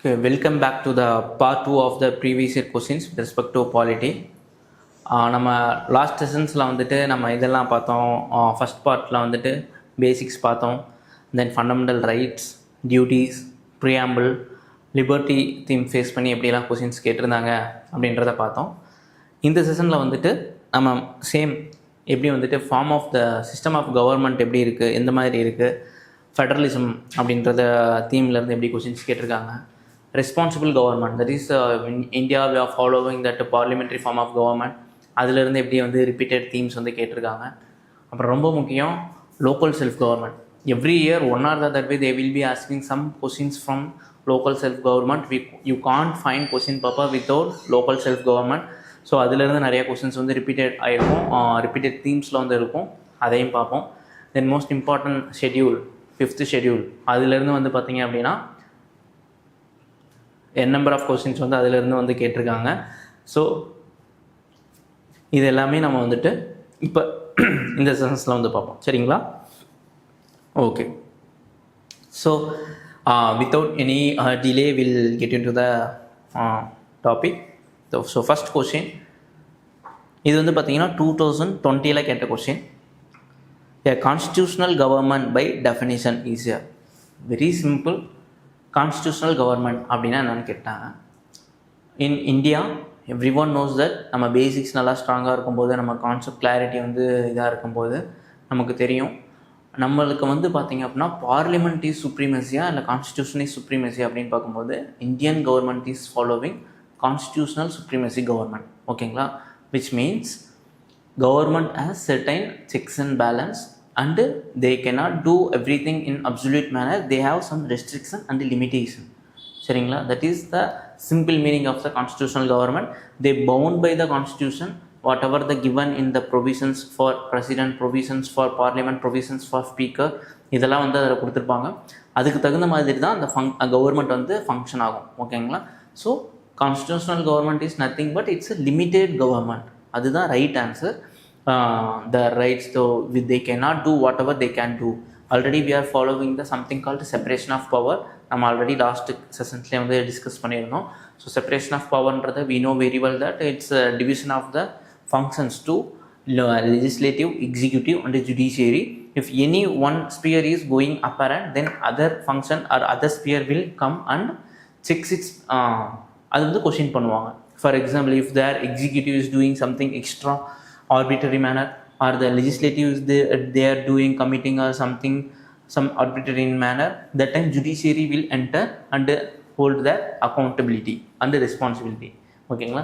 Okay, welcome back to the part 2 of the previous year questions with respect to polity. நம்ம last செஷன்ஸில் வந்துட்டு நம்ம இதெல்லாம் பார்த்தோம். ஃபஸ்ட் பார்ட்டில் வந்துட்டு பேசிக்ஸ் பார்த்தோம். Then fundamental rights, duties, preamble, liberty theme face பண்ணி எப்படியெல்லாம் கொஷின்ஸ் கேட்டிருந்தாங்க அப்படின்றத பார்த்தோம். இந்த செஷனில் வந்துட்டு நம்ம சேம் எப்படி வந்துட்டு form of the system of government எப்படி இருக்குது, எந்த மாதிரி இருக்குது, ஃபெடரலிசம் அப்படின்றத தீம்லேருந்து எப்படி கொஷின்ஸ் கேட்டிருக்காங்க, responsible government, that is in India we are following that parliamentary form of government, அதிலிருந்து எப்படி வந்து ரிப்பீட்டட் தீம்ஸ் வந்து கேட்டிருக்காங்க. அப்புறம் ரொம்ப முக்கியம் local self government. Every year one or that way they will be asking some questions from local self government. You can't find question paper without local self government. So அதிலிருந்து நிறைய questions வந்து repeated ஆகிருக்கும், repeated தீம்ஸில் வந்து இருக்கும், அதையும் பார்ப்போம். Then most important schedule, 5th schedule, அதிலிருந்து வந்து பார்த்திங்க அப்படின்னா நம்பர் ஆஃப் கொஸ்டின்ஸ் வந்து அதிலிருந்து வந்து கேட்டிருக்காங்க. ஸோ இது எல்லாமே நம்ம வந்துட்டு இப்போ இந்த செஷன்ஸில் வந்து பார்ப்போம், சரிங்களா? Okay, so without any delay will get in to the topic. So first question இது வந்து பார்த்தீங்கன்னா 2020 கேட்ட question. A constitutional government by definition is a very simple. Constitutional government அப்படின்னா என்னென்னு கேட்டாங்க. In India every one knows that நம்ம basics நல்லா ஸ்ட்ராங்காக இருக்கும்போது, நம்ம கான்செப்ட் கிளாரிட்டி வந்து இதாக இருக்கும்போது நமக்கு தெரியும், நம்மளுக்கு வந்து பார்த்திங்க அப்படின்னா பார்லிமெண்ட் இஸ் சுப்ரீமசியா இல்லை கான்ஸ்டியூஷன் இஸ் சுப்ரீமசி அப்படின்னு பார்க்கும்போது Indian government is following constitutional supremacy government. ஓகேங்களா? Which means government has certain checks and balance and they cannot do everything in absolute manner. They have some restriction and limitation. சரிங்களா? That is the simple meaning of the constitutional government. They bound by the constitution, whatever the given in the provisions for president, provisions for parliament, provisions for speaker, இதெல்லாம் வந்து அதில் கொடுத்துருப்பாங்க. அதுக்கு தகுந்த மாதிரி தான் அந்த கவர்மெண்ட் வந்து ஃபங்க்ஷன் ஆகும். ஓகேங்களா? So constitutional government is nothing but it's a limited government. அதுதான் right answer. The rights, so they cannot do whatever they can do. Already we are following the something called separation of power. நம்ம already last செஷன்ஸ்லேயே வந்து discuss பண்ணியிருந்தோம். So separation of பவர்ன்றது we know very well that it's a division of the functions to legislative, executive and judiciary. If any one sphere is going apparent, then other function or other sphere will come and checks its அது வந்து question பண்ணுவாங்க. For example, if their executive is doing something extra arbitrary manner, or the legislative is they are doing committing or something some arbitrary manner, that time judiciary will enter and hold their accountability and responsibility. ஓகேங்களா?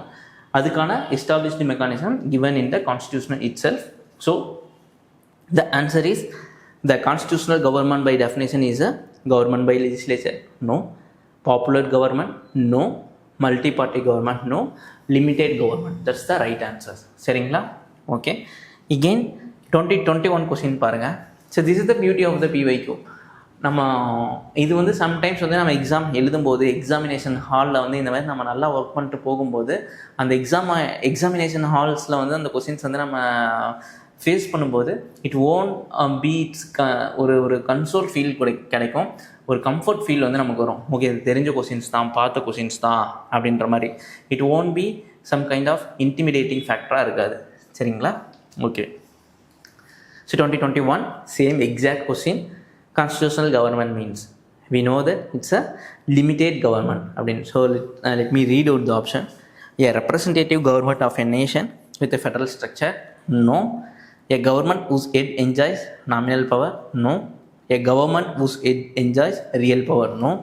அதுக்கான established mechanism given in the constitution itself. So the answer is the constitutional government by definition is a government by legislature. No. Popular government? No. Multi-party government? No. Limited government? That's the right answer. சரிங்களா? Okay, again 2021 question பாருங்கள். So this is the beauty of the PYQ. நம்ம இது வந்து sometimes வந்து நம்ம exam எழுதும்போது examination ஹாலில் வந்து இந்த மாதிரி நம்ம நல்லா ஒர்க் பண்ணிட்டு போகும்போது அந்த எக்ஸாமினேஷன் ஹால்ஸில் வந்து அந்த கொஸ்டின்ஸ் வந்து நம்ம ஃபேஸ் பண்ணும்போது இட் ஓன் பீட்ஸ் ஒரு கன்சோல் ஃபீல் கிடைக்கும், ஒரு கம்ஃபர்ட் ஃபீல் வந்து நமக்கு வரும். ஓகே, இது தெரிஞ்ச கொஸ்டின்ஸ் தான், பார்த்த கொஸ்டின்ஸ் தான் அப்படின்ற மாதிரி. It won't be some kind of intimidating ஃபேக்டராக இருக்காது. சரிங்களா? Okay, so 2021 same exact question. Constitutional government means we know that it's a limited government அப்படின்னு. ஸோ let me read out the option. A representative government of a nation with a federal structure? No. A government whose head enjoys nominal power? No. A government whose head enjoys real power? No.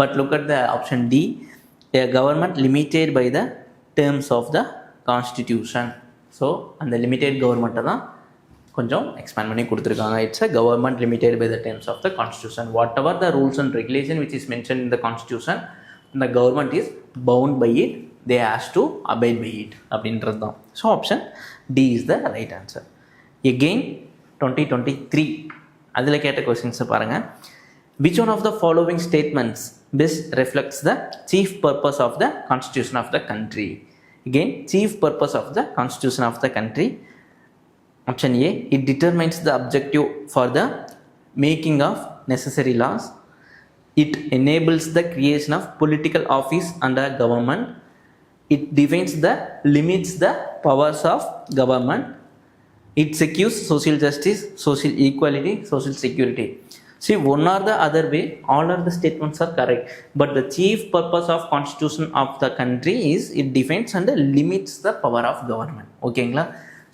But look at the option D. A government limited by the terms of the constitution. So அந்த limited கவர்மெண்ட்டை தான் கொஞ்சம் expand பண்ணி கொடுத்துருக்காங்க. It's a government limited by the terms of the constitution. Whatever the rules and regulation which is mention in the constitution, the government is bound by it, they has to abide by it அப்படின்றது தான். So option D is the right answer. Again 2023 அதில் கேட்ட கொஸ்டின்ஸை பாருங்கள். Which one of the following statements best reflects the chief purpose of the constitution of the country? Again, chief purpose of the constitution of the country. Option A, it determines the objective for the making of necessary laws. It enables the creation of political office under government. It defines the limits the powers of government. It secures social justice, social equality, social security. See, one or the other way, all of the statements are correct. But the chief purpose of constitution of the country is it defines and limits the power of government. ஓகேங்களா?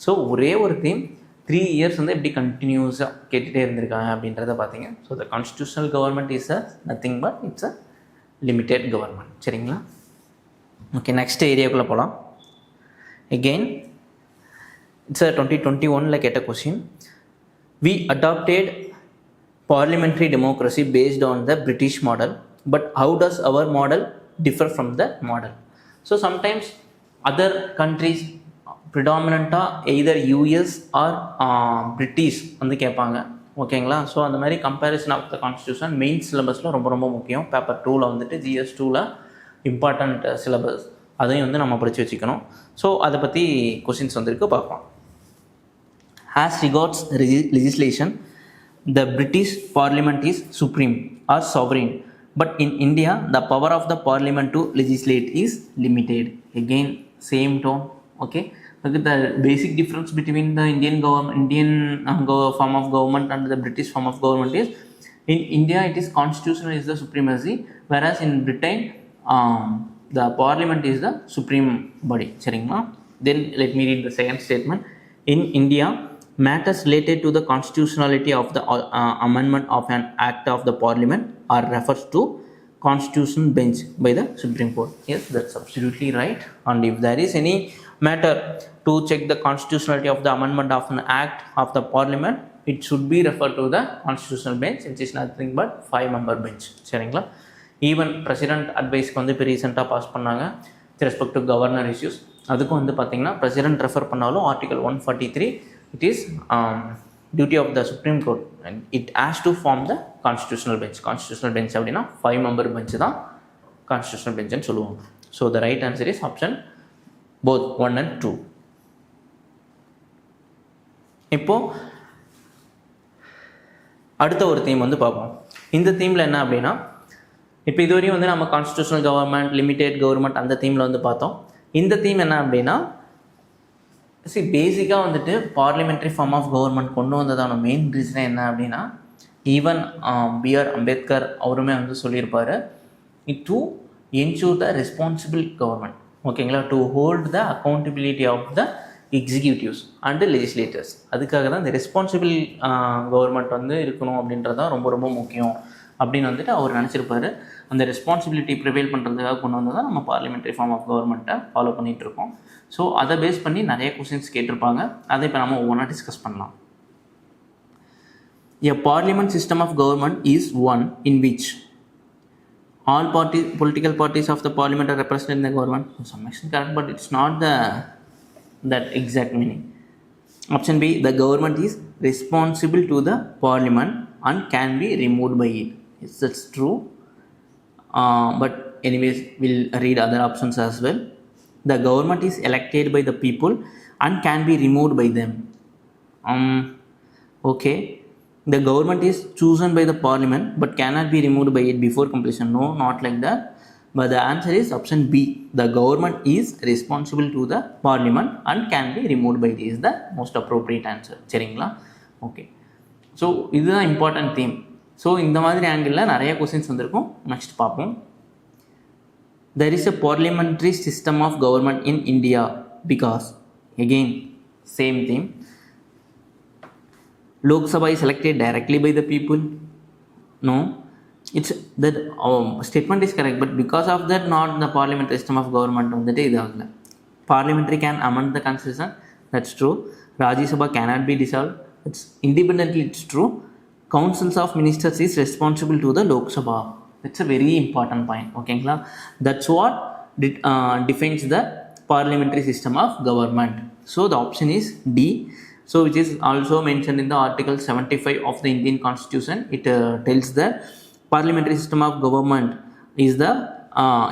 So ஒரே ஒரு theme 3 years வந்து எப்படி கண்டினியூஸாக கேட்டுகிட்டே இருந்திருக்காங்க அப்படின்றத பார்த்தீங்க. So the constitutional government is a nothing but it's a limited government. சரிங்களா? ஓகே, நெக்ஸ்ட் ஏரியாக்குள்ளே போகலாம். அகெயின் இட்ஸ் அ 2021 கேட்ட question. We adopted parliamentary democracy based on the British model, but how does our model differ from the model? So sometimes other countries predominantly either US or British வந்து கேட்பாங்க. ஓகேங்களா? So அந்த மாதிரி comparison of the constitution main சிலபஸில் ரொம்ப ரொம்ப முக்கியம். Paper 2ல் வந்துட்டு GS 2ல் இம்பார்ட்டண்ட் சிலபஸ், அதையும் வந்து நம்ம படித்து வச்சுக்கணும். ஸோ அதை பற்றி கொஸ்டின்ஸ் வந்துருக்கு, பார்ப்போம். As regards legislation, the British Parliament is supreme or sovereign, but in India, the power of the Parliament to legislate is limited. Again, same tone. Okay, look at the basic difference between the Indian form of government and the British form of government is, in India it is constitution is the supremacy, whereas in Britain the Parliament is the supreme body. சரிங்களா? Then let me read the second statement. In India, matters related to the constitutionality of the amendment of an act of the parliament are referred to constitutional bench by the Supreme Court. Yes, that's absolutely right. And if there is any matter to check the constitutionality of the amendment of an act of the parliament, it should be referred to the constitutional bench, which is nothing but 5-member bench. சரிங்களா? Even president அட்வைஸ்க்கு வந்து இப்போ ரீசெண்டாக pass பண்ணாங்க with respect to governor issues. அதுக்கும் வந்து பார்த்திங்கன்னா president refer பண்ணாலும் article 143 it is duty of the Supreme Court and it has to form the constitutional bench. Constitutional bench அப்படின்னா 5-member bench தான் constitutional bench ன்னு சொல்லுவாங்க. So the right answer is option both 1 and 2. இப்போ அடுத்த ஒரு theme வந்து பார்ப்போம். இந்த தீமில் என்ன அப்படின்னா, இப்போ இதுவரையும் வந்து நம்ம கான்ஸ்டியூஷனல் கவர்மெண்ட், லிமிடெட் கவர்மெண்ட் அந்த தீமில் வந்து பார்த்தோம். இந்த தீம் என்ன அப்படின்னா, பேசிக்காக வந்துட்டு பார்லிமெண்ட்ரி ஃபார்ம் ஆஃப் கவர்மெண்ட் கொண்டு வந்ததான மெயின் ரீசன் என்ன அப்படின்னா, ஈவன் B.R. அம்பேத்கர் அவருமே வந்து சொல்லியிருப்பார், to ensure the responsible government. ஓகேங்களா? To hold the accountability of the executives and legislators. அதுக்காக தான் இந்த ரெஸ்பான்சிபிள் கவர்மெண்ட் வந்து இருக்கணும் அப்படின்றது தான் ரொம்ப ரொம்ப முக்கியம் அப்படின்னு வந்துட்டு அவர் நினச்சிருப்பார். அந்த ரெஸ்பான்சிபிலிட்டி ப்ரிவேல் பண்ணுறதுக்காக கொண்டு வந்து தான் நம்ம பார்லிமெண்ட்ரி ஃபார்ம் ஆஃப் கவர்மெண்ட்டை ஃபாலோ பண்ணிகிட்ருக்கோம். ஸோ அதை பேஸ் பண்ணி நிறைய கொஸ்டின்ஸ் கேட்டிருப்பாங்க. அதை இப்போ நம்ம ஒவ்வொன்றா டிஸ்கஸ் பண்ணலாம். A parliament system of government is one in which all political parties of the parliament are represented in the government. To some extent correct, but it's not that exact meaning. Option B, the government is responsible to the parliament and can be removed by it. Yes, that's true. But anyways, we'll read other options as well. The government is elected by the people and can be removed by them. Okay. The government is chosen by the parliament but cannot be removed by it before completion. No, not like that. But the answer is option B. The government is responsible to the parliament and can be removed by it is the most appropriate answer. சரிங்களா? Okay. So இதுதான் important theme. So இந்த மாதிரி ஆங்கிளில் நிறைய questions வந்திருக்கும். Next பார்ப்போம். There is a parliamentary system of government in India because, again, same theme. Lok Sabha is elected directly by the people. No, it's that statement is correct, but because of that, not the parliamentary system of government. வந்துட்டு இது ஆகல. Parliamentary can amend the constitution. That's true. Rajya Sabha cannot be dissolved. It's independently. It's true. Councils of ministers is responsible to the Lok Sabha. That's a very important point. Okay, that's what defines the parliamentary system of government. So the option is D. So which is also mentioned in the Article 75 of the Indian Constitution. It tells that parliamentary system of government is the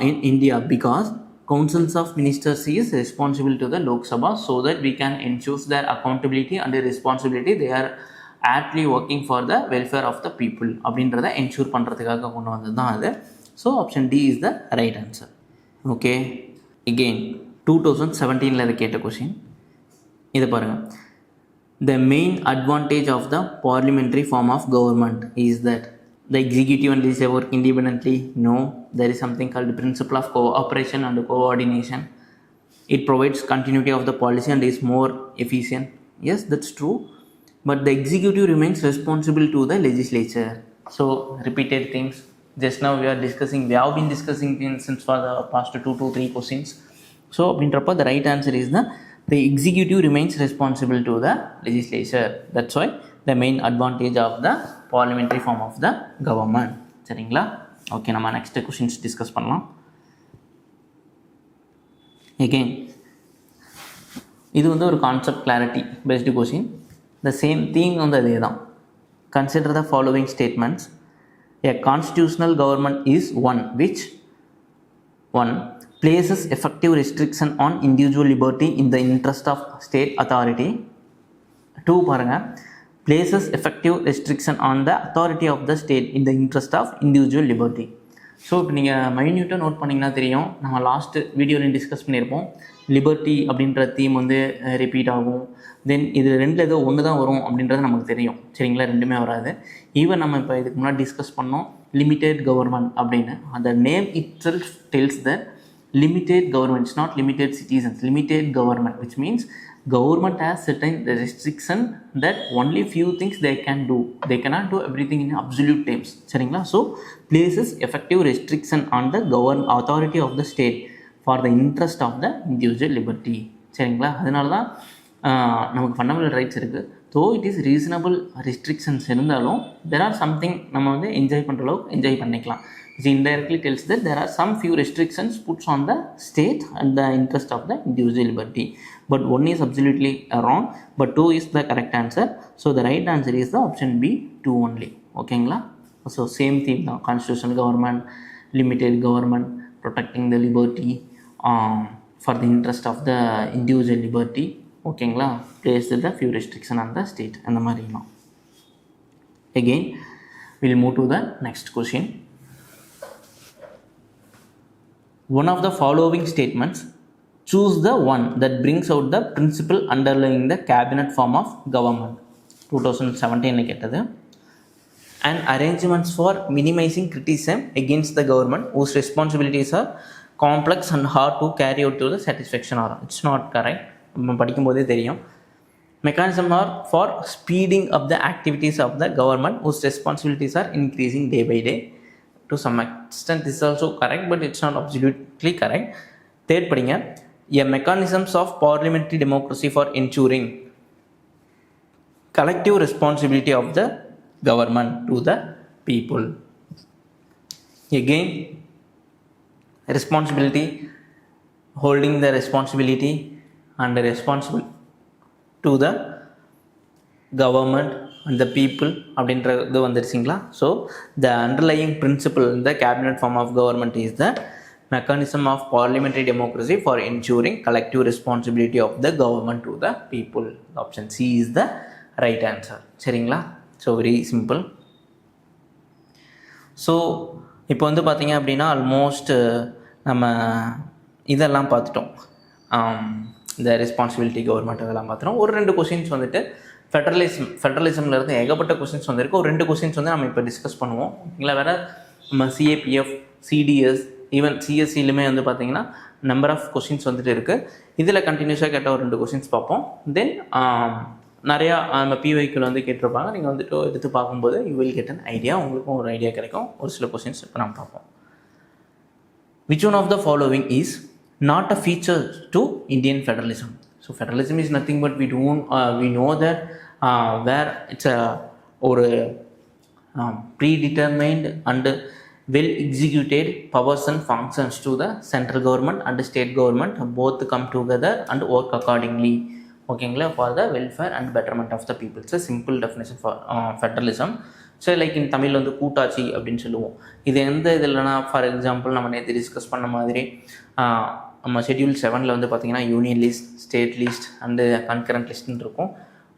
in India because councils of ministers is responsible to the Lok Sabha, so that we can ensure their accountability and their responsibility. They are actually working for the welfare of the people அப்படின்றத ensure பண்ணுறதுக்காக கொண்டு வந்தது தான் அது. So option D is the right answer. Okay, again 2017 இதை கேட்ட question இதை பாருங்கள். The main advantage of the parliamentary form of government is that the executive and legislature work independently. No, there is something called the principle of cooperation and coordination. It provides continuity of the policy and is more efficient. Yes, that's true. But the executive remains responsible to the legislature. So, repeated things. Just now we have been discussing since for the past 2 to 3 questions. So, the right answer is the executive remains responsible to the legislature. That's why the main advantage of the parliamentary form of the government. சரிங்களா? Okay, நம்ம next questions discuss பண்ணலாம். Again இது ஒரு concept clarity based question. The same thing அதே தான். Consider the following statements. A constitutional government is one which 1. places effective restriction on individual liberty in the interest of state authority. 2 பாருங்க, places effective restriction on the authority of the state in the interest of individual liberty. So இப்போ நீங்கள் மைன்யூட்டாக note பண்ணிங்கன்னா தெரியும், நம்ம last வீடியோவில் discuss பண்ணியிருப்போம். Liberty அப்படின்ற theme repeat ஆகும். தென் இது ரெண்டில் ஏதோ ஒன்று தான் வரும் அப்படின்றது நமக்கு தெரியும். சரிங்களா? ரெண்டுமே வராது. ஈவன் நம்ம இப்போ இதுக்கு முன்னாடி டிஸ்கஸ் பண்ணோம் லிமிட்டெட் கவர்மெண்ட் அப்படின்னு. அந்த name itself tells the limited government, it's not limited citizens, limited government, which means government has certain restriction that only few things they can do. They cannot do everything in absolute terms. சரிங்களா? So places effective restriction on the authority of the state for the interest of the individual liberty. சரிங்களா? அதனால தான் நமக்கு fundamental rights இருக்குது. So it is reasonable restrictions இருந்தாலும் there or something நம்ம enjoy பண்ணுற அளவுக்கு என்ஜாய் பண்ணிக்கலாம். Which indirectly tells that there are some few restrictions put on the state and the interest of the individual liberty. But one is absolutely wrong, but 2 is the correct answer. So the right answer is the option B, 2 only. Okay, so same theme now. Constitutional government, limited government, protecting the liberty for the interest of the individual liberty. Okay, place the few restriction on the state and the marine. Again, we'll move to the next question. One of the following statements, choose the one that brings out the principle underlying the cabinet form of government. 2017 கேட்டது. And arrangements for minimizing criticism against the government whose responsibilities are complex and hard to carry out to the satisfaction or it's not correct. நம்ம படிக்கும்போதே தெரியும். Mechanism are for speeding up the activities of the government whose responsibilities are increasing day by day. To some extent this is also correct, but it's not absolutely correct. Third படிங்க, a mechanisms of parliamentary democracy for ensuring collective responsibility of the government to the people. Again, responsibility, holding the responsibility and responsible to the government and the people அப்படின்றது வந்துருச்சிங்களா? So the underlying principle இந்த cabinet form of government is the mechanism of parliamentary democracy for ensuring collective responsibility of the government to the people. Option C is the right answer. சரிங்களா? So very simple. So இப்போ பார்த்தீங்க அப்படின்னா almost நம்ம இதெல்லாம் பார்த்துட்டோம். இந்த responsibility government இதெல்லாம் பார்த்துட்டோம். ஒரு 2 கொஷின்ஸ் ஃபெடரலிசமில் இருந்து ஏகப்பட்ட கொஸ்டின்ஸ் வந்திருக்கு. ஒரு 2 கொஸ்டின்ஸ் நம்ம இப்போ டிஸ்கஸ் பண்ணுவோம். இல்லை வேறு நம்ம சிஏபிஎஃப், சிடிஎஸ், ஈவன் சிஎஸ்சிலுமே பார்த்தீங்கன்னா நம்பர் ஆஃப் கொஸ்டின்ஸ் இருக்குது. இதில் கண்டினியூஸாக கேட்ட ஒரு 2 கொஸ்டின்ஸ் பார்ப்போம். தென் நிறையா நம்ம பிவைக்கில் கேட்டிருப்பாங்க. நீங்கள் எடுத்து பார்க்கும்போது you will get an idea, உங்களுக்கும் ஒரு ஐடியா கிடைக்கும். ஒரு சில கொஸ்டின்ஸ் இப்போ நம்ம பார்ப்போம். Which one of the following is not a feature to Indian federalism? So federalism is nothing but we know that where it's predetermined and well executed powers and functions to the central government and the state government both come together and work accordingly. ஓகேங்களா? for the welfare and betterment of the people. It's a simple definition for federalism. So like in தமிழில் கூட்டாட்சி அப்படின்னு சொல்லுவோம். இது எந்த இதில்னா, for example நம்ம நேற்று discuss பண்ண மாதிரி நம்ம ஷெட்யூல் 7 பார்த்திங்கன்னா union list, state list and concurrent லிஸ்ட்டுன்னு இருக்கும்.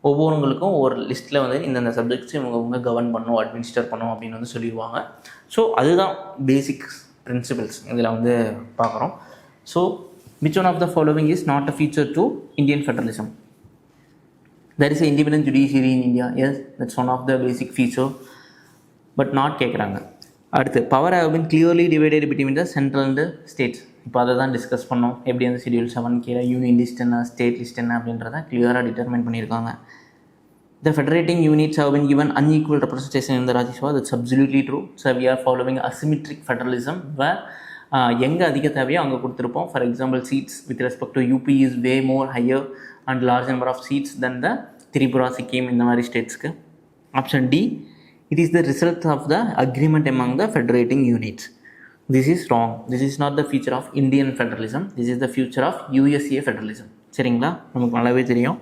ஒவ்வொருவங்களுக்கும் ஒரு லிஸ்ட்டில் வந்து இந்தந்த சப்ஜெக்ட்ஸ் இவங்க கவர்ன் பண்ணணும், அட்மினிஸ்டர் பண்ணணும் அப்படின்னு வந்து சொல்லிடுவாங்க. ஸோ அதுதான் பேசிக் பிரின்சிபல்ஸ் இதில் வந்து பார்க்குறோம். So which one of the following is not a feature to Indian federalism? There is an independent judiciary in India. Yes, that's one of the basic feature, but not கேட்குறாங்க. அடுத்து power have been clearly divided between the central and states. இப்போ அதை தான் discuss பண்ணோம். எப்படி அந்த schedule 7 கீழே union list என்ன, ஸ்டேட் லிஸ்ட் என்ன அப்படின்றத கிளியராக டிட்டர்மைன் பண்ணியிருக்காங்க. The federating units have been given unequal representation in the Rajya Sabha. That's absolutely true. So we are following asymmetric federalism where எங்கே அதிக தேவையோ அங்கே கொடுத்துருப்போம். For example seats with respect to UP is way more higher and large number of seats then the Tripura, Sikkim இந்த மாதிரி ஸ்டேட்ஸ்க்கு. Option D, it is the result of the agreement among the federating units. This is wrong. This is not the feature of Indian federalism. This is the future of USA federalism. சரிங்களா, நமக்கு நல்லாவே தெரியும்.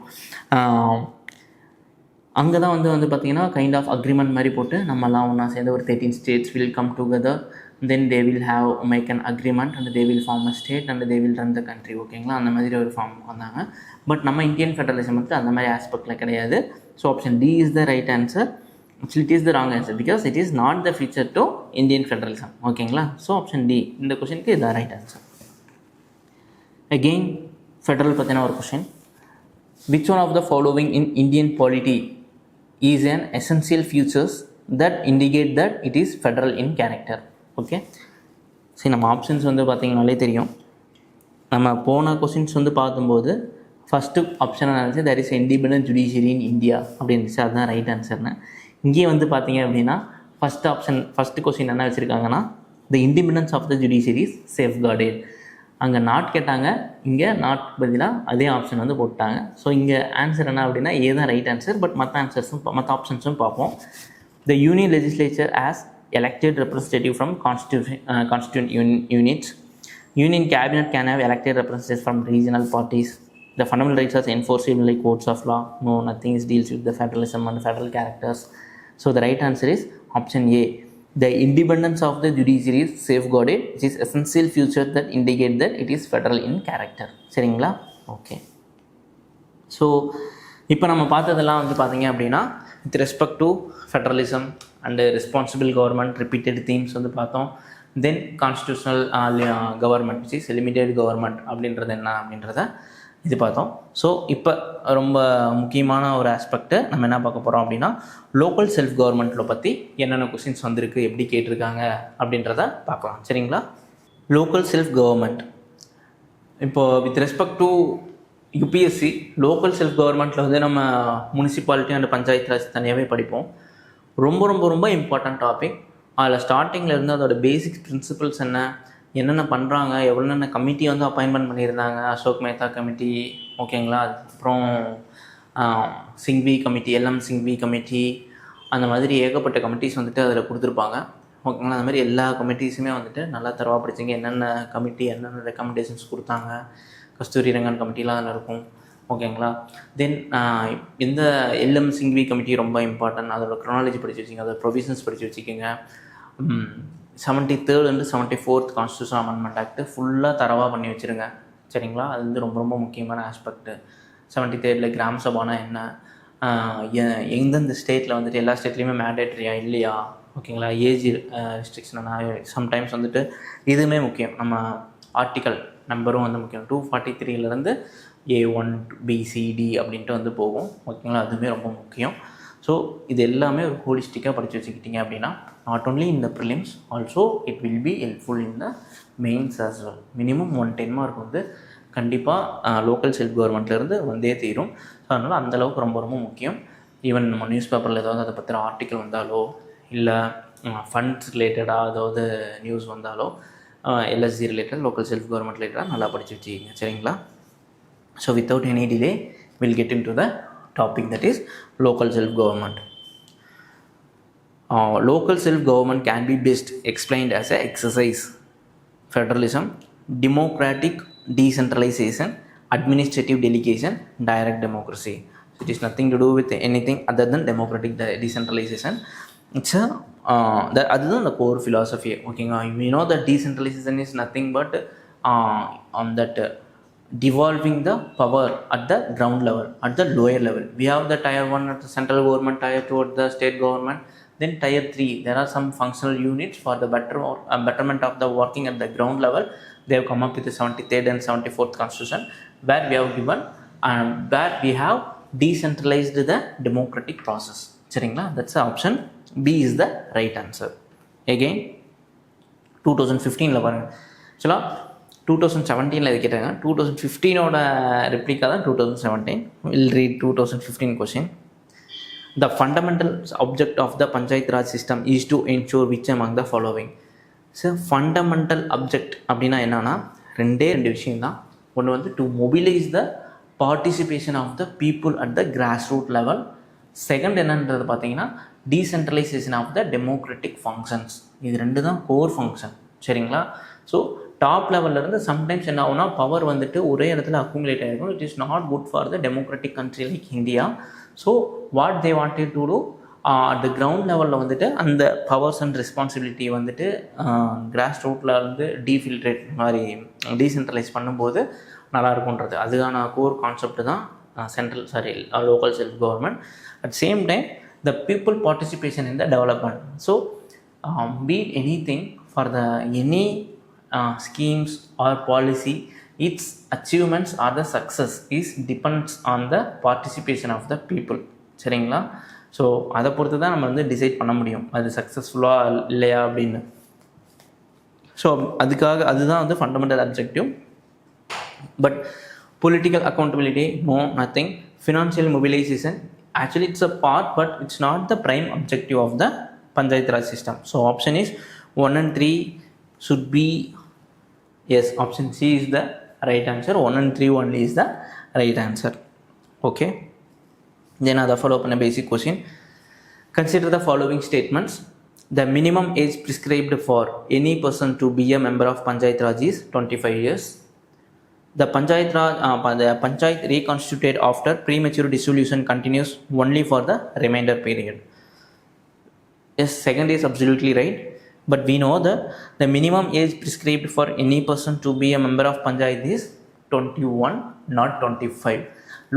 அங்கே தான் வந்து பார்த்திங்கன்னா kind of agreement மாதிரி போட்டு நம்மலாம் ஒன்றா சேர்ந்து ஒரு 13 states will come together, then they will have make an agreement and they will form a state and they will run the country. ஓகேங்களா, அந்த மாதிரி ஒரு ஃபார்ம் வந்தாங்க. பட் நம்ம இந்தியன் ஃபெடரலிசம் வந்து அந்த மாதிரி ஆஸ்பெக்டில் கிடையாது. So option D is the right answer. Actually, it is the wrong answer because it is not the feature to Indian federalism. ஓகேங்களா, ஸோ ஆப்ஷன் டி இந்த கொஷனுக்கு இது ரைட் ஆன்சர். அகெயின் ஃபெடரல் பற்றின ஒரு question. Which one of the following in Indian polity is an essential features that indicate that it is federal in character? Okay, சரி, நம்ம options வந்து பார்த்திங்கனாலே தெரியும். நம்ம போன கொஷின்ஸ் வந்து பார்க்கும்போது ஃபஸ்ட்டு ஆப்ஷனாக இருந்துச்சு that is independent judiciary in India அப்படின்னு இருந்துச்சு. அதுதான் ரைட் ஆன்சர்னு. இங்கேயே வந்து பார்த்தீங்க அப்படின்னா ஃபஸ்ட்டு கொஸ்டின் என்ன வச்சுருக்காங்கன்னா the independence of the judiciary is safeguarded. அங்கே நாட் கேட்டாங்க, இங்கே நாட் பதிலாக அதே ஆப்ஷன் வந்து போட்டாங்க. ஸோ இங்கே ஆன்சர் என்ன அப்படின்னா ஏ தான் ரைட் ஆன்சர். பட் மற்ற ஆப்ஷன்ஸும் பார்ப்போம். The union legislature as elected representative from constituent units. Union cabinet can have elected representatives from regional parties. The fundamental rights are enforceable like courts of law. No, nothing deals with the federalism and the federal characters. So the right answer is option A. The independence of the judiciary is safeguarded, which is essential feature that indicate that it is federal in character. சரிங்களா, okay. So இப்போ நம்ம பார்த்ததெல்லாம் வந்து பார்த்தீங்க அப்படின்னா with respect to federalism and responsible government repeated themes வந்து பார்த்தோம். Then constitutional government which is limited government அப்படின்றது என்ன அப்படின்றத இது பார்த்தோம். ஸோ இப்போ ரொம்ப முக்கியமான ஒரு ஆஸ்பெக்ட்டு நம்ம என்ன பார்க்க போகிறோம் அப்படின்னா லோக்கல் செல்ஃப் கவர்மெண்ட்டில் பற்றி என்னென்ன கொஸ்டின்ஸ் வந்திருக்கு, எப்படி கேட்டிருக்காங்க அப்படின்றத பார்க்கலாம். சரிங்களா, லோக்கல் செல்ஃப் கவர்மெண்ட் இப்போது with respect to UPSC local self கவர்மெண்ட்டில் வந்து நம்ம முனிசிபாலிட்டி அண்ட் பஞ்சாயத்து ராஜ் தனியாகவே படிப்போம். ரொம்ப ரொம்ப ரொம்ப இம்பார்ட்டன்ட் டாபிக். அதில் ஸ்டார்டிங்கில் இருந்து அதோட பேசிக்ஸ் பிரின்சிபல்ஸ் என்னென்ன பண்ணுறாங்க, எவ்வளோன்னு கமிட்டி வந்து அப்பாயின்மெண்ட் பண்ணியிருந்தாங்க, அசோக் மேத்தா கமிட்டி, ஓகேங்களா, அப்புறம் Singhvi committee, LM Singhvi committee, அந்த மாதிரி ஏகப்பட்ட கமிட்டிஸ் வந்துட்டு அதில் கொடுத்துருப்பாங்க. ஓகேங்களா, அந்த மாதிரி எல்லா கமிட்டிஸுமே வந்துட்டு நல்லா தரவாக படிச்சிங்க. என்னென்ன கமிட்டி என்னென்ன ரெக்கமெண்டேஷன்ஸ் கொடுத்தாங்க, கஸ்தூரி ரங்கன் கமிட்டிலாம் அதில் இருக்கும். ஓகேங்களா, தென் இந்த எல்எம் சிங்வி கமிட்டி ரொம்ப இம்பார்ட்டன்ட். அதோட க்ரோனாலஜி படித்து வச்சுக்கோங்க, அதோட ப்ரொவிஷன்ஸ் படித்து வச்சுக்கோங்க. 73rd and 74th constitution amendment act ஃபுல்லாக தரவாக பண்ணி வச்சுருங்க. சரிங்களா, அது வந்து ரொம்ப ரொம்ப முக்கியமான ஆஸ்பெக்ட்டு. 73rd கிராம சபானா என்ன, எந்தெந்த ஸ்டேட்டில் வந்துட்டு எல்லா ஸ்டேட்லேயுமே மேண்டேட்ரியா இல்லையா, ஓகேங்களா, ஏஜ் ரெஸ்ட்ரிக்ஷனா, சம்டைம்ஸ் வந்துட்டு இதுவுமே முக்கியம். நம்ம ஆர்டிக்கல் நம்பரும் வந்து முக்கியம். 243 A1 BCD அப்படின்ட்டு வந்து போகும். ஓகேங்களா, அதுவுமே ரொம்ப முக்கியம். ஸோ இது எல்லாமே ஒரு ஹோலிஸ்டிக்காக படித்து வச்சுக்கிட்டிங்க அப்படின்னா not only in the prelims also it will be helpful in the mains as well. Minimum 110 mark வந்து கண்டிப்பாக லோக்கல் செல்ஃப் கவர்மெண்ட்லேருந்து வந்தே தீரும். ஸோ அதனால் அந்தளவுக்கு ரொம்ப ரொம்ப முக்கியம். ஈவன் நம்ம நியூஸ் பேப்பரில் ஏதாவது அதை பற்றின ஆர்டிக்கல் வந்தாலோ இல்லை ஃபண்ட்ஸ் ரிலேட்டடாக ஏதாவது நியூஸ் வந்தாலோ LSC related local self government ரிலேட்டடாக நல்லா படித்து வச்சுக்கிங்க. சரிங்களா, so without any delay we'll get into the topic that is local self government. Local self government can be best explained as a exercise federalism, democratic decentralization, administrative delegation, direct democracy. So it is nothing to do with anything other than democratic decentralization. It's a அதுதான் the core philosophy. ஓகேங்களா, we know that decentralization is nothing but on that devolving the power at the ground level, at the lower level. We have the tier 1 at the central government, tier 2 at the state government, then tier 3 there are some functional units for the betterment of the working at the ground level. They have come up with the 73rd and 74th constitution, where we have given where we have decentralized the democratic process. சரிங்களா, that's the option B is the right answer. Again 2015 பாருங்க, ஆக்சுவலாக 2017 இது கேட்டாங்க. 2015 replica தான் 2017. Will read 2015 question. The fundamental object of the Panchayat Raj system is to ensure which among the following. So fundamental object அப்படின்னா என்னன்னா ரெண்டு விஷயம் தான். ஒன்று வந்து to mobilise the participation of the people at the grass root level. Second என்னன்றது பார்த்தீங்கன்னா decentralisation of the democratic functions. இது ரெண்டு தான் கோர் ஃபங்க்ஷன். சரிங்களா. ஸோ டாப் லெவல்லேருந்து சம்டைம்ஸ் என்ன ஆகுனா பவர் வந்துட்டு ஒரே இடத்துல அக்குமுலேட் ஆகிருக்கும். It is not good for the democratic country like India. So what they wanted to do at the ground லெவலில் வந்துட்டு அந்த பவர்ஸ் அண்ட் ரெஸ்பான்சிபிலிட்டி வந்துட்டு கிராஸ் ரூட்டில் வந்து டீஃபில்ட்ரேட் மாதிரி டீசென்ட்ரலைஸ் பண்ணும்போது நல்லாயிருக்குன்றது அதுக்கான கோர் கான்செப்ட் தான் local self government. At same time the people participation in the development. So be any thing for the any schemes or policy, its achievements or the success is depends on the participation of the people. சரிங்களா. So அதை பொறுத்து தான் நம்ம வந்து decide பண்ண முடியும் அது சக்ஸஸ்ஃபுல்லாக இல்லையா அப்படின்னு. ஸோ அதுக்காக அதுதான் வந்து fundamental objective. But political accountability no nothing. Financial mobilisation actually it's a part but it's not the prime objective of the Panchayat Raj system. So option is 1 and 3 should be yes, option C is the right answer. 1 and 3 only is the right answer. Okay, then other follow up on a basic question. Consider the following statements. The minimum age prescribed for any person to be a member of Panchayat Raj is 25 years. The Panchayat reconstituted after premature dissolution continues only for the remainder period. Yes, second is absolutely right. But we know that the minimum age prescribed for any person to be a member of Panchayat is 21, not 25.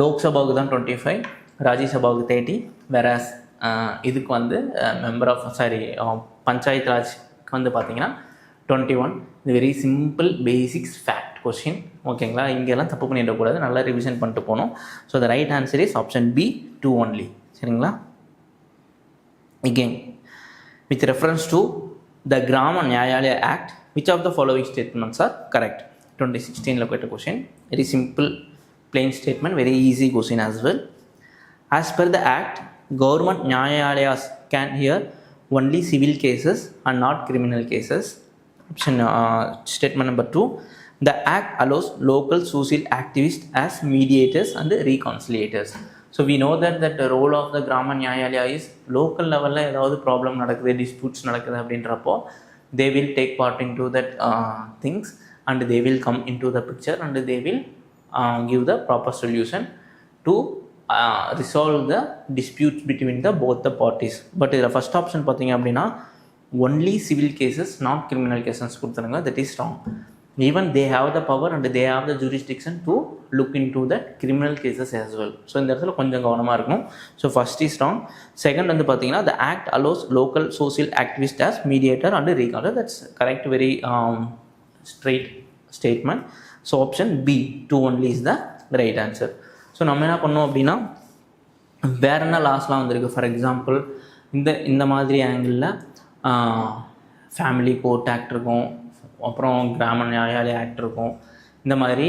Lok Sabha தான் 25, Rajya Sabha 30, whereas இதுக்கு வந்து member of panchayat ராஜ்க்கு வந்து பார்த்தீங்கன்னா 21. இது very simple basics fact question. ஓகேங்களா, இங்கெல்லாம் தப்பு பண்ணிடக்கூடாது, நல்லா ரிவிஷன் பண்ணிட்டு போகணும். So the right answer is option b 2 only. சரிங்களா. Again, with reference to the Grama Nyayalaya Act, which of the following statements are correct? 2016 look at a question. Very simple plain statement, very easy question as well. As per the act, government Nyayalayas can hear only civil cases and not criminal cases. Option statement number 2, the act allows local social activists as mediators and reconciliators. So we know that the role of the Grama Nyayalaya is local level ஏதாவது problem நடக்குது, disputes நடக்குது அப்படின்றப்போ they will take part into that things and they will come into the picture and they will give the proper solution to resolve the disputes between the both the parties. But இதில் first option பார்த்தீங்க அப்படின்னா only civil cases not criminal cases கொடுத்துருங்க. that is wrong. Even they have the power and they have the jurisdiction to look into the criminal cases as well. So இந்த இடத்துல கொஞ்சம் கவனமாக இருக்கணும். So first is wrong. Second வந்து பார்த்தீங்கன்னா the act allows local social activists as mediator and reconciliator. that's correct, very straight statement. So option B 2 only is the right answer. So நம்ம என்ன பண்ணோம் அப்படின்னா வேற என்ன லாஸ்லாம் வந்திருக்கு. ஃபார் எக்ஸாம்பிள் இந்த மாதிரி ஆங்கிளில் ஃபேமிலி கோர்ட் ஆக்ட் இருக்கும், அப்புறம் கிராம நியாயாலய ஆக்ட் இருக்கும். இந்த மாதிரி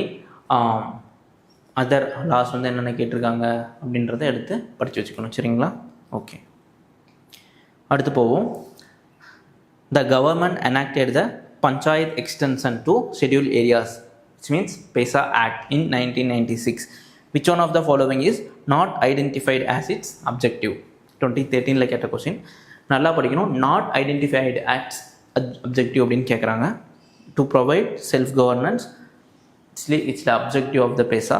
அதர் லாஸ் வந்து என்னென்ன கேட்டிருக்காங்க அப்படின்றத எடுத்து படித்து வச்சுக்கணும். சரிங்களா. ஓகே, அடுத்து போவோம். The government enacted the Panchayat extension to scheduled areas, which means PESA Act in 1996. Which one of the following is not identified as its objective? 2013 கேட்ட கொஸ்டின், நல்லா படிக்கணும். நாட் ஐடென்டிஃபைடு ஆஸ் அப்ஜெக்டிவ் அப்படின்னு கேட்குறாங்க. To provide self-governance, it's the objective of the PESA.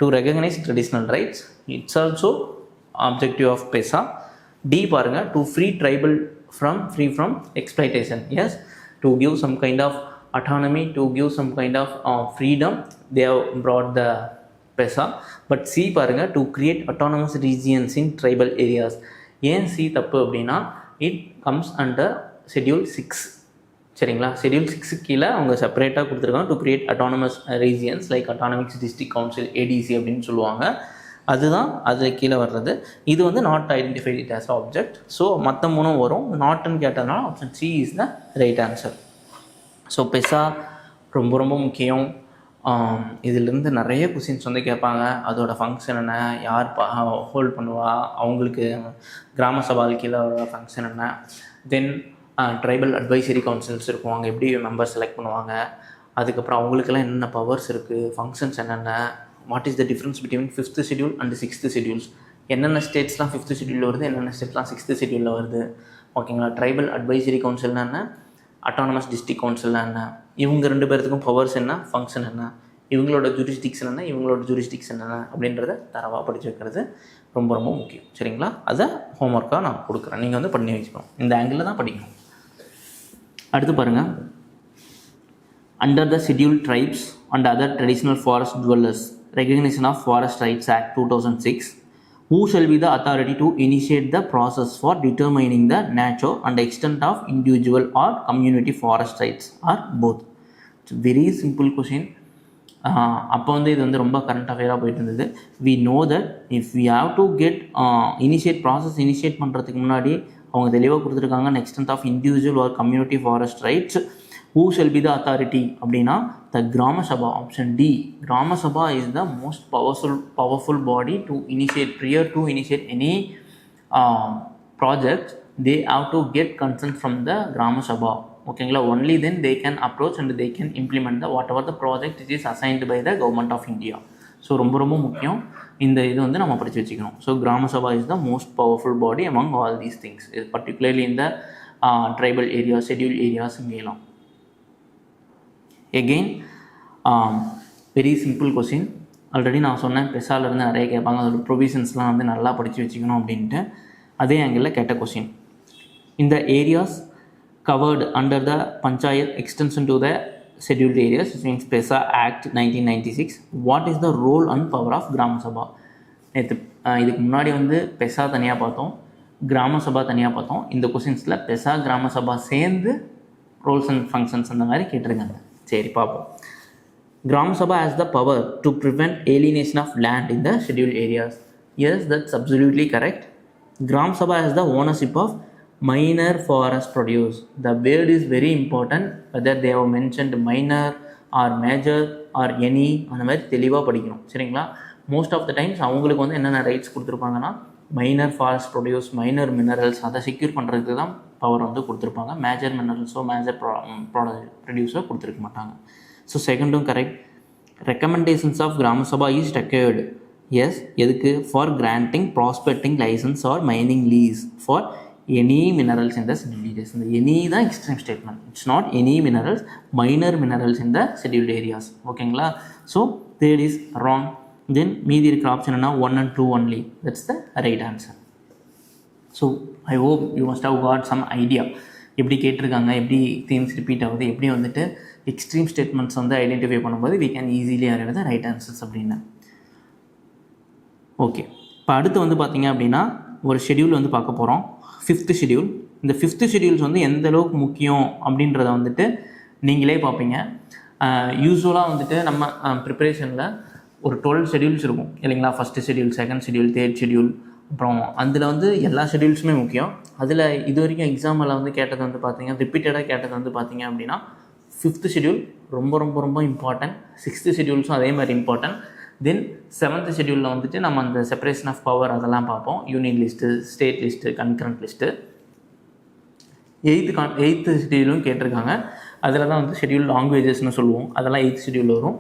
To recognize traditional rights, it's also objective of PESA. D பாருங்க, to free tribal free from exploitation. Yes, to give some kind of autonomy to give some kind of freedom, they have brought the PESA. But C பாருங்கள், to create autonomous regions in tribal areas. ஏன் C தப்பு அப்படின்னா, it comes under schedule 6. சரிங்களா? Schedule 6 கீழே அவங்க செப்பரேட்டாக கொடுத்துருக்காங்க, to create autonomous regions like autonomous district council, ADC அப்படின்னு சொல்லுவாங்க. அதுதான் அது கீழே வர்றது. இது வந்து not identified it as object. So மற்ற மூணும் வரும். நாட்டுன்னு கேட்டதுனால option C is the right answer. So PESA ரொம்ப ரொம்ப முக்கியம். இதிலிருந்து நிறைய கொஷின்ஸ் வந்து கேட்பாங்க. அதோட ஃபங்க்ஷன் என்ன, யார் ஹோல்ட் பண்ணுவா, அவங்களுக்கு கிராம சபால் கீழே வர ஃபங்க்ஷன் என்ன, தென் ட்ரைபல் அட்வைசரி கவுன்சில்ஸ் இருக்கும், அங்கே எப்படி மெம்பர் செலக்ட் பண்ணுவாங்க, அதுக்கப்புறம் அவங்களுக்கெல்லாம் என்னென்ன பவர்ஸ் இருக்குது, ஃபங்க்ஷன்ஸ் என்னென்ன, what is the difference between 5th schedule and 6th schedules, என்னென்ன ஸ்டேட்ஸ்லாம் 5th ஷெட்யூலில் வருது, என்னென்ன ஸ்டேட்ஸ்லாம் 6th ஷெட்யூலில் வருது. ஓகேங்களா? ட்ரைபல் அட்வைசரி கவுன்சில்னா என்ன, அட்டானமஸ் டிஸ்ட்ரிக்ட் கவுன்சில்னா என்ன, இவங்க 2 பேர்த்துக்கும் பவர்ஸ் என்ன, ஃபங்க்ஷன் என்ன, இவங்களோட ஜூரிஸ்டிக்ஷன் என்ன, இவங்களோட ஜூரிஸ்டிக்ஷன் என்ன அப்படின்றத தரவாக படித்து வைக்கிறது ரொம்ப ரொம்ப முக்கியம். சரிங்களா? அதை ஹோம்ஒர்க்காக நான் கொடுக்குறேன், நீங்கள் வந்து பண்ணி வச்சுக்கணும். இந்த ஆங்கிளில் தான் படிக்கணும். அடுத்து பாருங்கள், under the schedule tribes and other traditional forest dwellers, recognition of forest rights act 2006, who shall be the authority to initiate the process for determining the nature and extent of individual or community forest rights or both? It's a very simple question. அப்போ வந்து இது வந்து ரொம்ப current அஃபேராக போயிட்டு இருந்தது. We know that if we have to get process initiate பண்ணுறதுக்கு முன்னாடி அவங்க தெளிவாக கொடுத்துருக்காங்க, extent of individual or community forest rights. Who shall be the authority அப்படின்னா the Grama Sabha, option D. Grama Sabha is the most powerful body to initiate, prior to initiate any project, they have to get consent from the Grama Sabha. ஓகேங்களா? only then they can approach and they can implement the whatever the project it is assigned by the government of India. So ரொம்ப ரொம்ப முக்கியம். இந்த இது வந்து நம்ம படித்து வச்சுக்கணும். So Grama Sabha is the most powerful body among all these things, particularly in the tribal areas, scheduled areas இங்கெல்லாம். Again very simple question. Already நான் சொன்னேன், பெசாலேருந்து நிறைய கேட்பாங்க, அதோட ப்ரொவிஷன்ஸ்லாம் வந்து நல்லா படித்து வச்சுக்கணும் அப்படின்ட்டு. அதே ஆங்கிளில் கேட்ட கொஸ்டின், இந்த areas covered under the Panchayat extension to the scheduled areas means PESA act 1996, what is the role and power of Gram Sabha? இதுக்கு முன்னாடி வந்து பெசா தனியாக பார்த்தோம், கிராம சபா தனியாக பார்த்தோம். இந்த கொஸ்டின்ஸில் பெசா கிராம சபா சேர்ந்து ரோல்ஸ் அண்ட் ஃபங்க்ஷன்ஸ் அந்த மாதிரி கேட்டிருக்காங்க. சரி பார்ப்போம். Gram Sabha has the power to prevent alienation of land in the scheduled areas. Yes, that's absolutely correct. Gram Sabha has the ownership of minor forest produce. The word is very important, whether they have mentioned minor or major or any, அந்த மாதிரி தெளிவாக படிக்கணும். சரிங்களா? Most of the times அவங்களுக்கு வந்து என்னென்ன rights கொடுத்துருப்பாங்கன்னா, minor forest produce, minor minerals அதை செக்யூர் பண்ணுறதுக்கு தான் பவர் வந்து கொடுத்துருப்பாங்க. மேஜர் மினரல்ஸோ மேஜர் ப்ரொடியூஸோ கொடுத்துருக்க மாட்டாங்க. ஸோ செகண்டும் correct. Recommendations of Gram Sabha is required. Yes, எதுக்கு? For granting prospecting licence or mining lease for any minerals in the scheduled areas. இந்த எனி தான் extreme statement. It's not any minerals, minor minerals in the scheduled areas. ஓகேங்களா? So third is wrong. Then மீதி இருக்கிற option என்ன? 1 and 2 only. That's the right answer. So I hope you must have got some idea எப்படி கேட்டிருக்காங்க, எப்படி themes repeat ஆகுது, எப்படி வந்துட்டு எக்ஸ்ட்ரீம் ஸ்டேட்மெண்ட்ஸ் வந்து ஐடென்டிஃபை பண்ணும்போது we can easily arrive the right answers அப்படின்னு. ஓகே, இப்போ அடுத்து வந்து பார்த்திங்க அப்படின்னா ஒரு ஷெட்யூல் வந்து பார்க்க போகிறோம், 5th ஷெட்யூல். இந்த 5th ஷெட்யூல்ஸ் வந்து எந்த அளவுக்கு முக்கியம் அப்படின்றத வந்துட்டு நீங்களே பார்ப்பீங்க. யூஸ்வலாக வந்துட்டு நம்ம ப்ரிப்பரேஷனில் ஒரு 12 ஷெட்யூல்ஸ் இருக்கும் இல்லைங்களா? 1st schedule, 2nd schedule, 3rd schedule. அப்புறம் அதில் வந்து எல்லா ஷெட்யூல்ஸுமே முக்கியம். அதில் இது வரைக்கும் எக்ஸாமில் வந்து கேட்டது வந்து பார்த்திங்க, ரிப்பீட்டடாக கேட்டது வந்து பார்த்திங்க அப்படின்னா 5th ஷெட்யூல் ரொம்ப ரொம்ப ரொம்ப இம்பார்ட்டன்ட். 6th ஷெட்யூல்ஸும் அதே மாதிரி இம்பார்ட்டன்ட். தென் 7th ஷெட்யூலில் வந்துட்டு நம்ம அந்த செப்பரேஷன் ஆஃப் பவர் அதெல்லாம் பார்ப்போம். Union list, state list, concurrent list. 8th ஷெட்யூலும் கேட்டிருக்காங்க. அதில் தான் வந்து ஷெட்யூல் லாங்குவேஜஸ்னு சொல்லுவோம், அதெல்லாம் 8th ஷெட்யூலில் வரும்.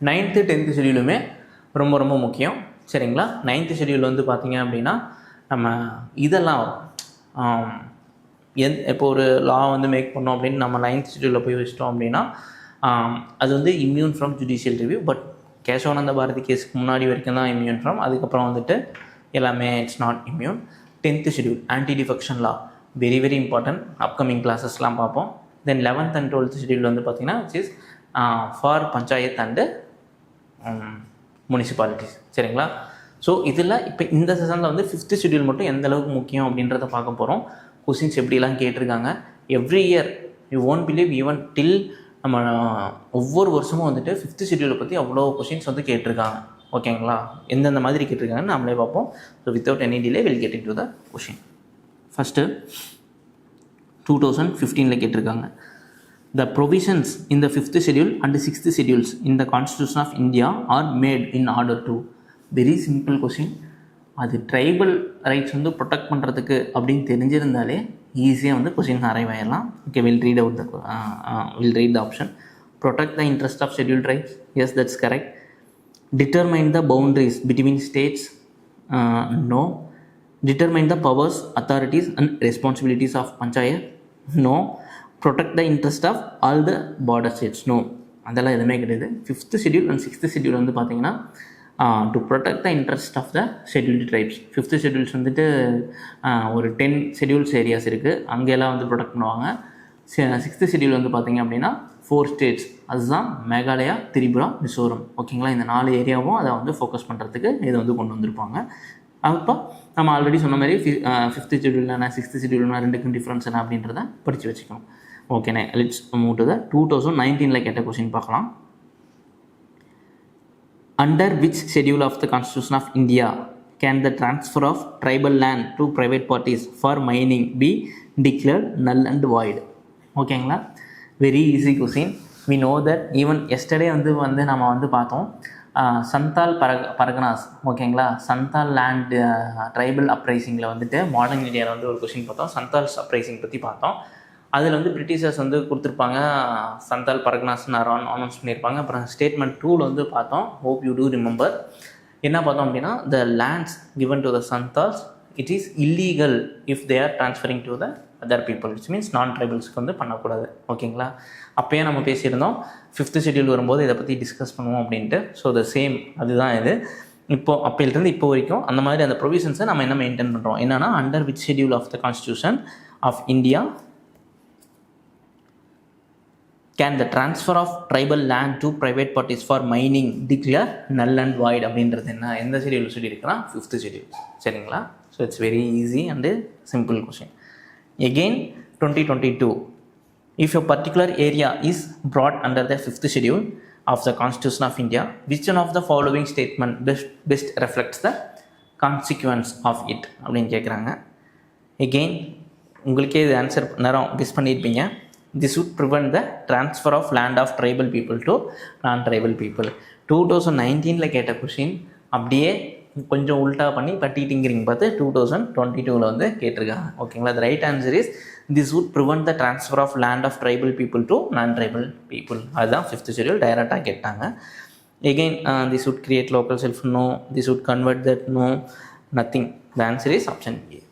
9th 10th ஷெட்யூலுமே ரொம்ப ரொம்ப முக்கியம். சரிங்களா? 9th ஷெட்யூல் வந்து பார்த்திங்க அப்படின்னா நம்ம இதெல்லாம் வரும். இப்போ ஒரு லா வந்து மேக் பண்ணோம் அப்படின்னு நம்ம 9th ஷெட்யூலில் போய் வச்சிட்டோம் அப்படின்னா அது வந்து immune from judicial review. But Kesavananda Bharati கேஸுக்கு முன்னாடி வரைக்கும் தான் இம்யூன் ஃப்ரம், அதுக்கப்புறம் வந்துட்டு எல்லாமே it's not immune. 10th schedule anti defection law very very important. Upcoming கிளாஸஸ்லாம் பார்ப்போம். Then 11th and 12th schedule வந்து பார்த்திங்கன்னா which is for panchayat and municipalities. சரிங்களா? ஸோ இதில் இப்போ இந்த செஷனில் வந்து 5th ஷெடியூல் மட்டும் எந்த அளவுக்கு முக்கியம் அப்படின்றத பார்க்க போகிறோம். கொஸ்டின்ஸ் எப்படிலாம் கேட்டிருக்காங்க. Every year you won't believe even டில் நம்ம ஒவ்வொரு வருஷமும் வந்துட்டு 5th ஷெடியூலை பற்றி அவ்வளோ கொஸ்டின்ஸ் வந்து கேட்டிருக்காங்க. ஓகேங்களா? எந்தெந்த மாதிரி கேட்டிருக்காங்கன்னு நம்மளே பார்ப்போம். So without any delay will get in to the question. First 2015 கேட்டிருக்காங்க. The provisions in the 5th schedule and 6th schedules in the Constitution of India are made in order to. Very simple question. அது tribal rights வந்து protect பண்ணுறதுக்கு அப்படின்னு தெரிஞ்சிருந்தாலே ஈஸியாக வந்து question arrive ஆகிடலாம். Okay, will read the option. Protect the interest of schedule tribes. Yes, that's correct. Determine the boundaries between states. No. Determine the powers, authorities and responsibilities of panchayat. No. Protect the interest of all the border states. No. அதெல்லாம் எதுவுமே கிடையாது. 5th schedule and 6th schedule வந்து பார்த்தீங்கன்னா to protect the interest of the scheduled tribes. 5th schedules வந்துட்டு ஒரு 10 schedules areas இருக்குது, அங்கெல்லாம் வந்து ப்ரொடெக்ட் பண்ணுவாங்க. 6th ஷெட்யூல் வந்து பார்த்திங்க அப்படின்னா 4 ஸ்டேட்ஸ், அதுதான் மேகாலயா, திரிபுரா, மிசோரம். ஓகேங்களா? இந்த 4 ஏரியாவும் அதை வந்து ஃபோக்கஸ் பண்ணுறதுக்கு இதை வந்து கொண்டு வந்திருப்பாங்க. அப்போ நம்ம ஆல்ரெடி சொன்ன மாதிரி 5th ஷெட்யூல்னா 6th ஷெட்யூல்னா ரெண்டுக்கும் டிஃப்ரென்ஸ் என்ன அப்படின்றத படித்து வச்சுக்கணும். ஓகேண்ணே, லெட்ஸ் மூவ் டு த 2019 கேட்ட கொஸ்டின் பார்க்கலாம். Under which schedule of the Constitution of India can the transfer of tribal land to private parties for mining be declared null and void? ஓகேங்களா? Very easy question. We know that even yesterday வந்து நம்ம வந்து பார்த்தோம் சந்தால் பரகனாஸ். ஓகேங்களா? Santhal land tribal அப்ரைசிங்கில் வந்துட்டு modern இந்தியாவில் வந்து ஒரு கொஸ்டின் பார்த்தோம். சந்தால்ஸ் அப்ரைசிங் பற்றி பார்த்தோம். அதில் வந்து பிரிட்டிஷர்ஸ் வந்து கொடுத்துருப்பாங்க, சந்தால் பரகனாஸ்னு அனௌன்ஸ் பண்ணியிருப்பாங்க. அப்புறம் ஸ்டேட்மெண்ட் 2ல் வந்து பார்த்தோம். Hope you do remember. என்ன பார்த்தோம் அப்படின்னா, the lands given to the Santhals it is illegal if they are transferring to the other people, which means non ட்ரைபல்ஸ்க்கு வந்து பண்ணக்கூடாது. ஓகேங்களா? அப்போயே நம்ம பேசியிருந்தோம் 5th ஷெட்யூல் வரும்போது இதை பற்றி டிஸ்கஸ் பண்ணுவோம் அப்படின்ட்டு. ஸோ த சேம் அதுதான் இது. இப்போ அப்போலேருந்து இப்போ வரைக்கும் அந்த மாதிரி அந்த ப்ரொவிஷன்ஸை நம்ம என்ன மெயின்டைன் பண்ணுறோம். என்னென்னா, under which schedule of the constitution of India can the transfer of tribal land to private parties for mining declare null and void அப்படின்றது என்ன, எந்த ஷெட்யூல் சொல்லியிருக்குன்னா 5th ஷெட்யூல். சரிங்களா? So it's very easy and simple question. Again 2022, if a particular area is brought under the 5th schedule of the Constitution of India, which one of the following statement best reflects the consequence of it அப்படின்னு கேட்குறாங்க. Again உங்களுக்கே இது answer நேரம் guess பண்ணியிருப்பீங்க. This would prevent the transfer of land of tribal people to non-tribal people. 2019 கேட்ட question அப்படியே கொஞ்சம் உல்ட்டா பண்ணி கட்டிட்டிங்கிறீங்க பார்த்து 2022 வந்து கேட்டிருக்காங்க. ஓகேங்களா? the right answer is this would prevent the transfer of land of tribal people to non-tribal people. அதுதான் 5th schedule டைரெக்டாக கேட்டாங்க. Again this would create local self. No. This would convert that. No. Nothing. The answer is option A.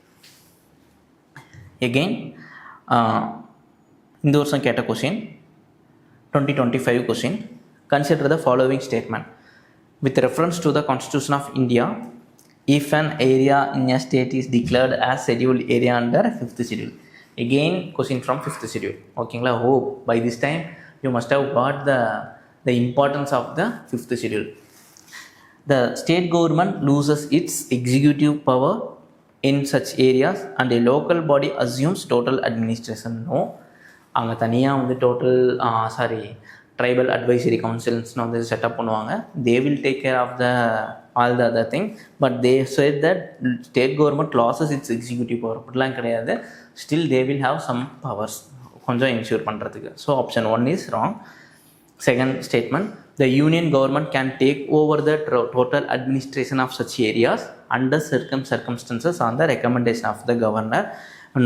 Again இந்த வருஷம் கேட்ட question 2025 question. Consider the following statement with reference to the constitution of India. If an area in a state is declared as scheduled area under 5th schedule. Again question from 5th schedule. ஓகேங்களா? Hope by this time you must have got the importance of the 5th schedule. The state government loses its executive power in such areas and a local body assumes total administration. No. அவங்க தனியாக வந்து tribal advisory கவுன்சில்ஸ்னு வந்து setup பண்ணுவாங்க. They will take care of all the other thing. But they said that state government losses its executive power. அப்படிலாம் கிடையாது. Still they will have some powers கொஞ்சம் ensure பண்ணுறதுக்கு. So option 1 is wrong. Second statement, the union government can take over the total administration of such areas under circumstances on the recommendation of the governor.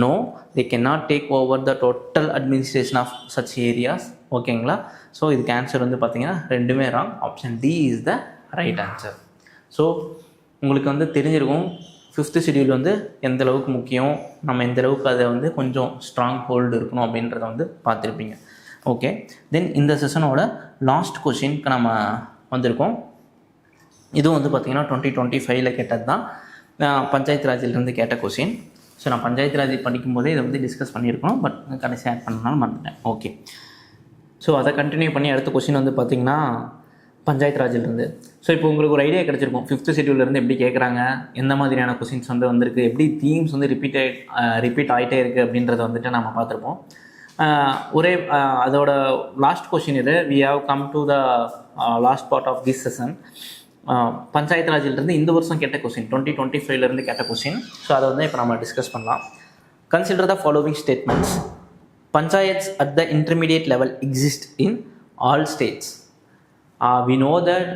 No, they cannot take over the total administration of such areas. ஓகேங்களா? So இதுக்கு answer வந்து பார்த்தீங்கன்னா ரெண்டுமே wrong. Option D is the right answer. So உங்களுக்கு வந்து தெரிஞ்சிருக்கும் 5th schedule வந்து எந்த அளவுக்கு முக்கியம், நம்ம எந்த அளவுக்கு அதை வந்து கொஞ்சம் ஸ்ட்ராங் ஹோல்டு இருக்கணும் அப்படின்றத வந்து பார்த்துருப்பீங்க. ஓகே, தென் இந்த செஷனோட லாஸ்ட் கொஷினுக்கு நம்ம வந்திருக்கோம். இதுவும் வந்து பார்த்திங்கன்னா 2025 கேட்டது தான். பஞ்சாயத்து ராஜிலிருந்து கேட்ட கொஷின். ஸோ நான் பஞ்சாயத்து ராஜ் படிக்கும்போதே இதை வந்து டிஸ்கஸ் பண்ணியிருக்கணும், பட் கடைசி ஆட் பண்ணனாலும் மறந்துட்டேன். ஓகே, ஸோ அதை கண்டினியூ பண்ணி அடுத்த கொஸ்டின் வந்து பார்த்திங்கன்னா பஞ்சாயத்து ராஜிலிருந்து. ஸோ இப்போ உங்களுக்கு ஒரு ஐடியா கிடச்சிருக்கும் 5th ஷெட்யூல்லேருந்து எப்படி கேட்குறாங்க, எந்த மாதிரியான கொஸ்டின்ஸ் வந்து வந்திருக்கு, எப்படி தீம்ஸ் வந்து ரிப்பீட் ஆகிட்டே இருக்குது அப்படின்றத வந்துட்டு நம்ம பார்த்துருப்போம். ஒரே அதோட லாஸ்ட் கொஸ்டின் இது. We have come to the last part of this session. Panchayat ராஜிலிருந்து இந்த வருஷம் கேட்ட கொஸ்டின் 2025லேருந்து கேட்ட கொஸ்டின். ஸோ அதை வந்து இப்போ நம்ம டிஸ்கஸ் பண்ணலாம். Consider the following statements. Panchayats at the intermediate level exist in all states. We know that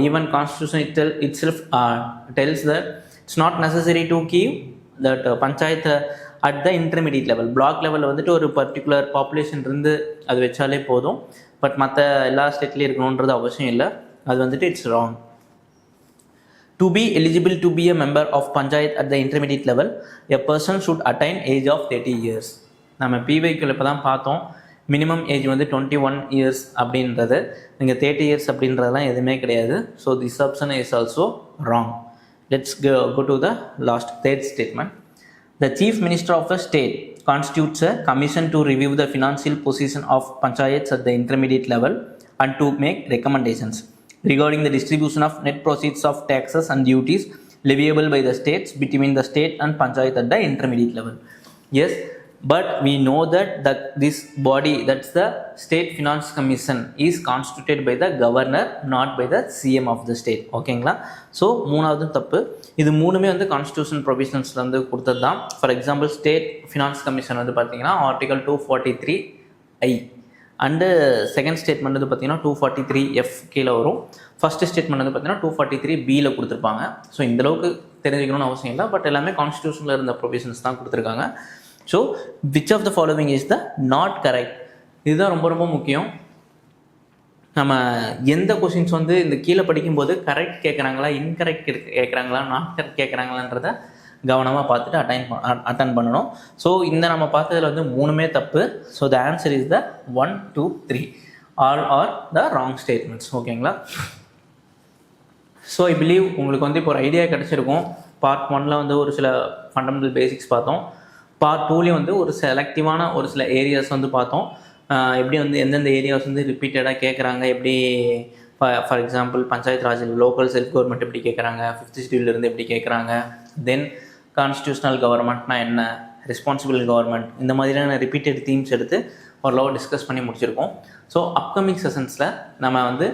even Constitution itself tells that it's not necessary to keep that panchayat at the intermediate level. Block level வந்துட்டு ஒரு particular population இருந்து அது வச்சாலே போதும். But மற்ற எல்லா ஸ்டேட்லேயும் இருக்கணுன்றது அவசியம் இல்லை. அது வந்துட்டு it's wrong. To be eligible to be a member of panchayat at the intermediate level, a person should attain age of 30 years. நம்ம பிவைக்குள்ள இப்போ தான் பார்த்தோம், மினிமம் ஏஜ் வந்து 21 இயர்ஸ் அப்படின்றது. நீங்கள் 30 இயர்ஸ் அப்படின்றதெல்லாம் எதுவுமே கிடையாது. So this option is also wrong. Let's go to the last third statement. The chief minister of a state constitutes a commission to review the financial position of panchayats at the intermediate level and to make recommendations regarding the distribution of net proceeds of taxes and duties leviable by the states between the state and panchayat at the intermediate level. Yes, but we know that this body, that's the state finance commission, is constituted by the governor, not by the CM of the state. ஓகேங்களா? So மூணாவது தப்பு. இது மூணுமே வந்து constitution ப்ரொவிஷன்ஸில் வந்து கொடுத்தது தான். For example state finance commission வந்து பார்த்தீங்கன்னா article 243I and second statement வந்து பார்த்தீங்கன்னா 243F கீழே வரும். ஃபஸ்ட்டு ஸ்டேட்மெண்ட் வந்து பார்த்தீங்கன்னா 243Bயில் கொடுத்துருப்பாங்க. ஸோ இந்தளவுக்கு தெரிஞ்சுக்கணும்னு அவசியம் இல்லை, பட் எல்லாமே கான்ஸ்டியூஷனில் இருந்த ப்ரொவிஷன்ஸ் தான் கொடுத்துருக்காங்க. So which of the following is the not correct? இதுதான் ரொம்ப ரொம்ப முக்கியம். நம்ம எந்த கொஷின்ஸ் வந்து இந்த கீழே படிக்கும்போது கரெக்ட் கேட்குறாங்களா, இன்கரெக்ட் கேட்குறாங்களா, நாட் கரெக்ட் கேட்குறாங்களான்றத கவனமாக பார்த்துட்டு அட்டன் பண்ணணும். ஸோ இந்த நம்ம பார்த்ததில் வந்து மூணுமே தப்பு. So the answer is the 1, 2, 3 all R the wrong statements. ஓகேங்களா? ஸோ ஐ பிலீவ் உங்களுக்கு வந்து இப்போ ஒரு ஐடியா கிடச்சிருக்கும். பார்ட் 1ல் வந்து ஒரு சில ஃபண்டமெண்டல் பேசிக்ஸ் பார்த்தோம். பார்ட் 2லேயும் வந்து ஒரு செலக்டிவான ஒரு சில ஏரியாஸ் வந்து பார்த்தோம். எப்படி வந்து எந்தெந்த ஏரியாஸ் வந்து ரிப்பீட்டடாக கேட்குறாங்க, எப்படி for example panchayat Raj local self government எப்படி கேட்குறாங்க, 5th ஷெட்யூல்லேருந்து எப்படி கேட்குறாங்க, தென் கான்ஸ்டியூஷனல் கவர்மெண்ட்னா என்ன, ரெஸ்பான்சிபிள் கவர்மெண்ட், இந்த மாதிரியான ரிப்பீட்டட் தீம்ஸ் எடுத்து ஓரளவு டிஸ்கஸ் பண்ணி முடிச்சிருக்கோம். ஸோ அப்கமிங் செஷன்ஸில் நம்ம வந்து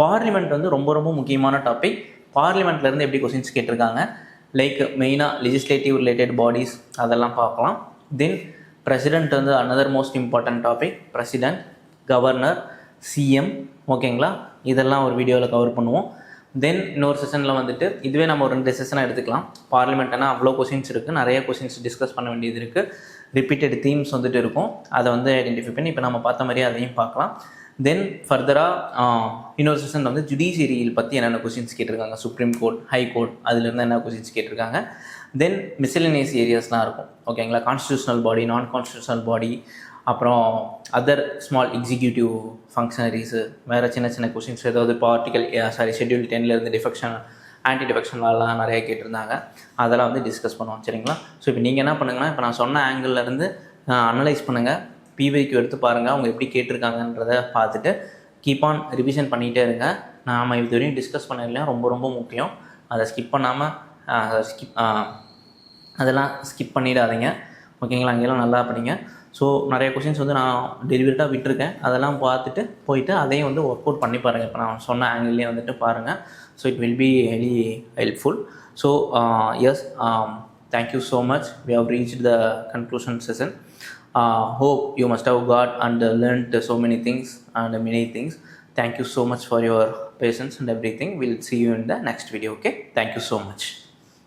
பார்லிமெண்ட் வந்து ரொம்ப ரொம்ப முக்கியமான டாபிக். பார்லிமெண்ட்லேருந்து எப்படி கொஸ்டின்ஸ் கேட்டிருக்காங்க, லைக் மெயினாக லெஜிஸ்லேட்டிவ் ரிலேட்டட் பாடிஸ் அதெல்லாம் பார்க்கலாம். தென் பிரசிடெண்ட் வந்து another most important topic. President, governor, CM. ஓகேங்களா? இதெல்லாம் ஒரு வீடியோவில் கவர் பண்ணுவோம். தென் இன்னொரு செஷனில் வந்துட்டு இதுவே நம்ம ஒரு 2 செஷனாக எடுத்துக்கலாம். பார்லிமெண்ட்னா அவ்வளோ கொஸ்டின்ஸ் இருக்குது, நிறைய கொஸ்டின்ஸ் டிஸ்கஸ் பண்ண வேண்டியது இருக்குது, ரிப்பீட்டட் தீம்ஸ் வந்துட்டு இருக்கும். அதை வந்து ஐடென்டிஃபை பண்ணி இப்போ நம்ம பார்த்த மாதிரியே அதையும் பார்க்கலாம். தென் ஃபர்தராக இன்னொரு செஷன் வந்து ஜுடிஷியரியில் பற்றி என்னென்ன கொஸ்டின்ஸ் கேட்டிருக்காங்க, சுப்ரீம் கோர்ட், ஹை கோர்ட், அதுலேருந்து என்ன கொஸ்டின்ஸ் கேட்டிருக்காங்க. தென் மிஸ்செலேனியஸ் ஏரியாஸ்லாம் இருக்கும். ஓகேங்களா? கான்ஸ்டியூஷனல் பாடி, நான் கான்ஸ்டியூஷனல் பாடி, அப்புறம் அதர் ஸ்மால் எக்ஸிக்யூட்டிவ் ஃபங்க்ஷனரிஸு, வேறு சின்ன சின்ன கொஸ்டின்ஸ் ஏதாவது இப்போ ஷெட்யூல் 10லேருந்து டிஃபெக்ஷன், ஆன்டி டிஃபெக்ஷன்லாம் நிறைய கேட்டிருந்தாங்க. அதெல்லாம் வந்து டிஸ்கஸ் பண்ணுவோம். சரிங்களா? ஸோ இப்போ நீங்கள் என்ன பண்ணுங்கன்னா, இப்போ நான் சொன்ன ஆங்கிள்லேருந்து அனலைஸ் பண்ணுங்கள், பிவைக்கு எடுத்து பாருங்கள், அவங்க எப்படி கேட்டிருக்காங்கன்றதை பார்த்துட்டு கீப் ஆன் ரிவிஷன் பண்ணிகிட்டே இருங்க. நாம் இது வரையும் டிஸ்கஸ் பண்ணலாம், ரொம்ப ரொம்ப முக்கியம். அதை ஸ்கிப் பண்ணாமல் அதெல்லாம் ஸ்கிப் பண்ணிடாதீங்க. ஓகேங்களா? அங்கெல்லாம் நல்லா படிங்க. ஸோ நிறைய கொஸ்டின்ஸ் வந்து நான் டெலிவரிட்டாக விட்டுருக்கேன், அதெல்லாம் பார்த்துட்டு போயிட்டு அதையும் வந்து ஒர்க் அவுட் பண்ணி பாருங்கள். இப்போ நான் சொன்ன ஆங்கிள்லேயே வந்துட்டு பாருங்கள். So it will be very helpful. So yes, thank you so much. We have reached the conclusion session. Hope you must have got and learned so many things and many things. Thank you so much for your patience and everything. We'll see you in the next video. Okay? Thank you so much.